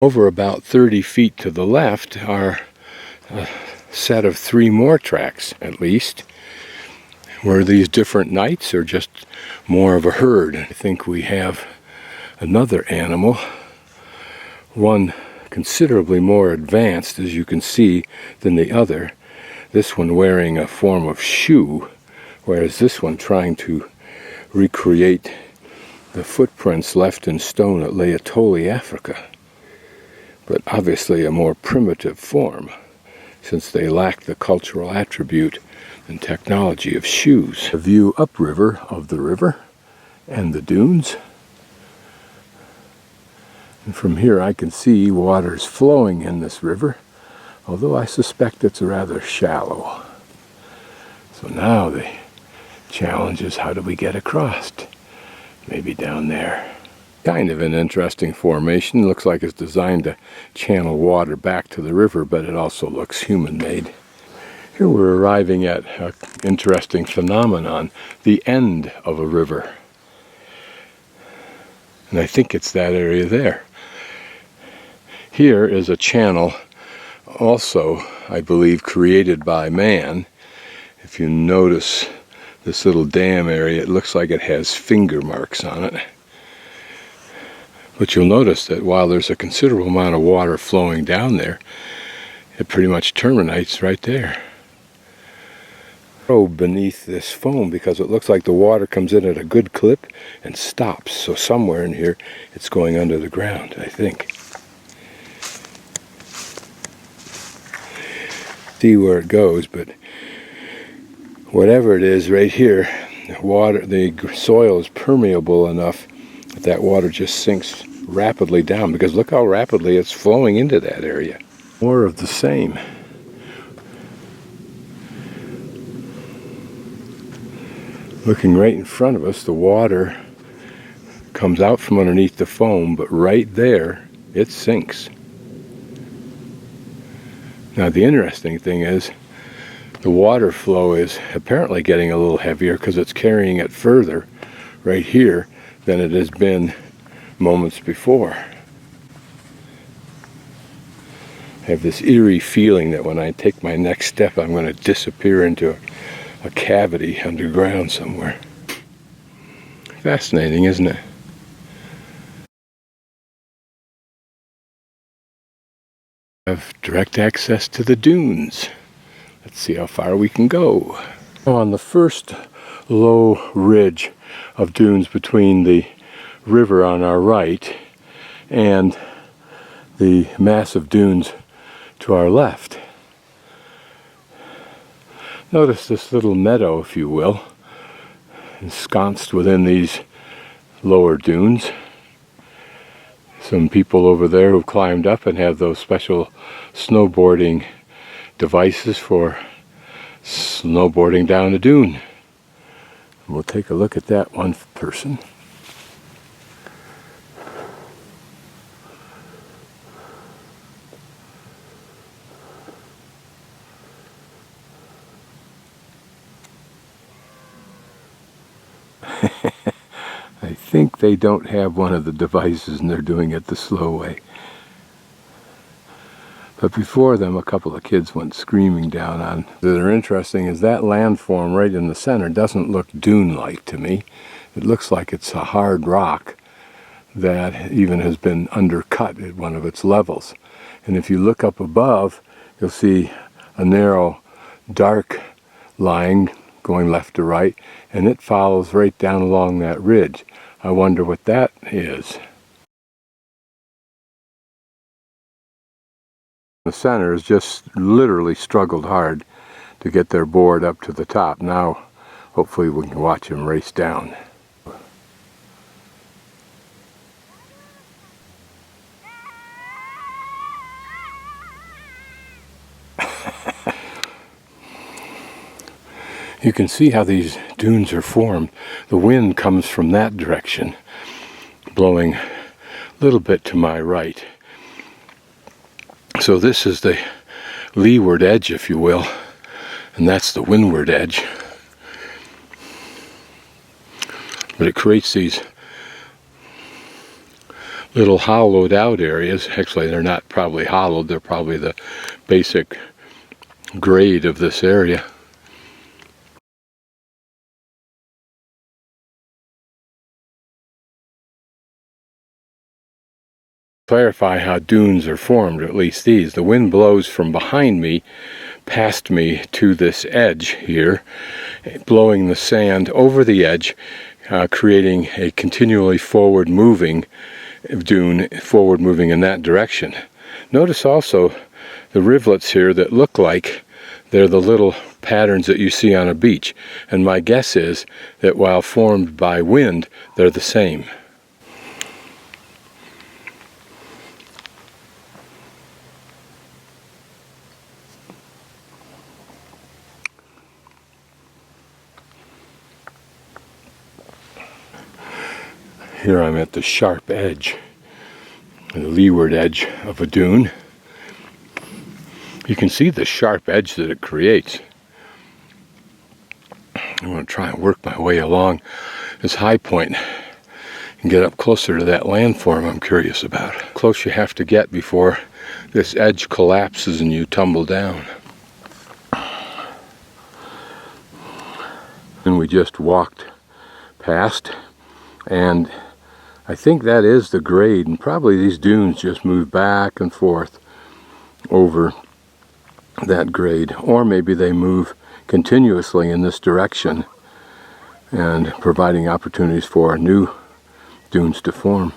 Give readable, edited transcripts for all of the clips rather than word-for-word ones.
Over about 30 feet to the left are a set of 3 more tracks, at least. Were these different nights or just more of a herd? I think we have another animal, one considerably more advanced, as you can see, than the other. This one wearing a form of shoe, whereas this one trying to recreate the footprints left in stone at Laetoli, Africa. But obviously a more primitive form, since they lack the cultural attribute and technology of shoes. A view upriver of the river and the dunes. And from here I can see waters flowing in this river, although I suspect it's rather shallow. So now the challenge is, how do we get across? Maybe down there. Kind of an interesting formation. Looks like it's designed to channel water back to the river, but it also looks human-made. Here we're arriving at an interesting phenomenon, the end of a river. And I think it's that area there. Here is a channel, also, I believe, created by man. If you notice this little dam area, it looks like it has finger marks on it. But you'll notice that while there's a considerable amount of water flowing down there, it pretty much terminates right there. Beneath this foam, because it looks like the water comes in at a good clip and stops. So somewhere in here it's going under the ground, I think. See where it goes, but whatever it is right here, the soil is permeable enough that that water just sinks rapidly down, because look how rapidly it's flowing into that area. More of the same. Looking right in front of us, the water comes out from underneath the foam, but right there it sinks. Now the interesting thing is, the water flow is apparently getting a little heavier because it's carrying it further right here than it has been moments before. I have this eerie feeling that when I take my next step, I'm going to disappear into a cavity underground somewhere. Fascinating, isn't it? I have direct access to the dunes. Let's see how far we can go. On the first low ridge of dunes between the river on our right and the massive dunes to our left. Notice this little meadow, if you will, ensconced within these lower dunes. Some people over there who've climbed up and have those special snowboarding devices for snowboarding down a dune. We'll take a look at that one person. I think they don't have one of the devices and they're doing it the slow way. But before them, a couple of kids went screaming down on. That are interesting is that landform right in the center doesn't look dune-like to me. It looks like it's a hard rock that even has been undercut at one of its levels. And if you look up above, you'll see a narrow, dark line going left to right, and it follows right down along that ridge. I wonder what that is. The center has just literally struggled hard to get their board up to the top. Now, hopefully we can watch them race down. You can see how these dunes are formed. The wind comes from that direction, blowing a little bit to my right. So this is the leeward edge, if you will, and that's the windward edge. But it creates these little hollowed out areas. Actually, they're not probably hollowed, they're probably the basic grade of this area. Clarify how dunes are formed, or at least these. The wind blows from behind me, past me to this edge here, blowing the sand over the edge, creating a continually forward moving dune, forward moving in that direction. Notice also the rivulets here that look like they're the little patterns that you see on a beach, and my guess is that while formed by wind, they're the same. Here I'm at the sharp edge, the leeward edge of a dune. You can see the sharp edge that it creates. I'm going to try and work my way along this high point and get up closer to that landform I'm curious about. How close you have to get before this edge collapses and you tumble down. And we just walked past, and I think that is the grade, and probably these dunes just move back and forth over that grade, or maybe they move continuously in this direction and providing opportunities for new dunes to form.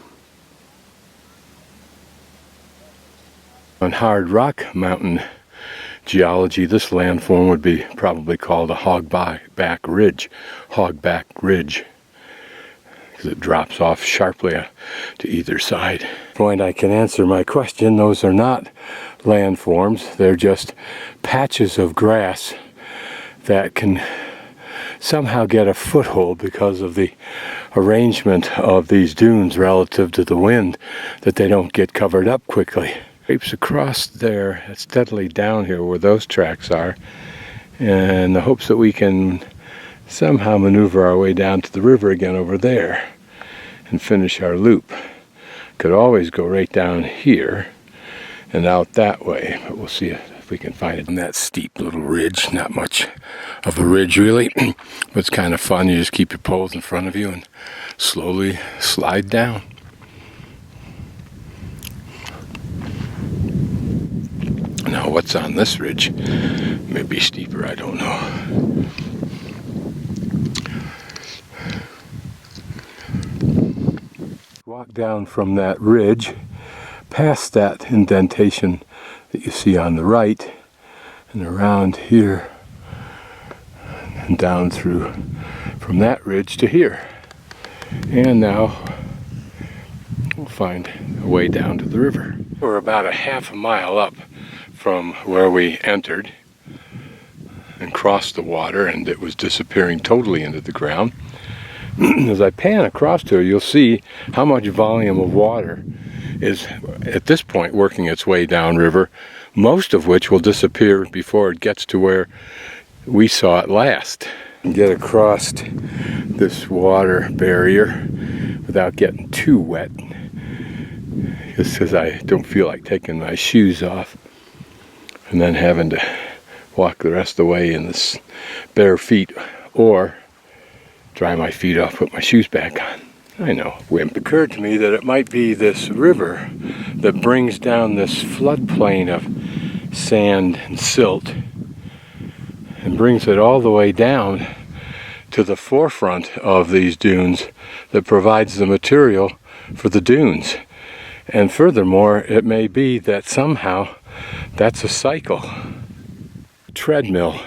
On hard rock mountain geology, this landform would be probably called a hogback ridge, because it drops off sharply to either side. Point I can answer my question, those are not landforms, they're just patches of grass that can somehow get a foothold because of the arrangement of these dunes relative to the wind, that they don't get covered up quickly. Creeps across there, steadily down here where those tracks are, in the hopes that we can somehow maneuver our way down to the river again over there and finish our loop. Could always go right down here and out that way, but we'll see if we can find it in that steep little ridge. Not much of a ridge really, but it's kind of fun. You just keep your poles in front of you and slowly slide down. Now what's on this ridge? Maybe steeper, I don't know. Walk down from that ridge, past that indentation that you see on the right, and around here, and down through from that ridge to here. And now we'll find a way down to the river. We're about a half a mile up from where we entered and crossed the water, and it was disappearing totally into the ground. As I pan across here, you'll see how much volume of water is at this point working its way downriver, most of which will disappear before it gets to where we saw it last. Get across this water barrier without getting too wet, just because I don't feel like taking my shoes off and then having to walk the rest of the way in this bare feet, or dry my feet off, put my shoes back on. I know, it occurred to me that it might be this river that brings down this floodplain of sand and silt and brings it all the way down to the forefront of these dunes that provides the material for the dunes. And furthermore, it may be that somehow that's a cycle. Treadmill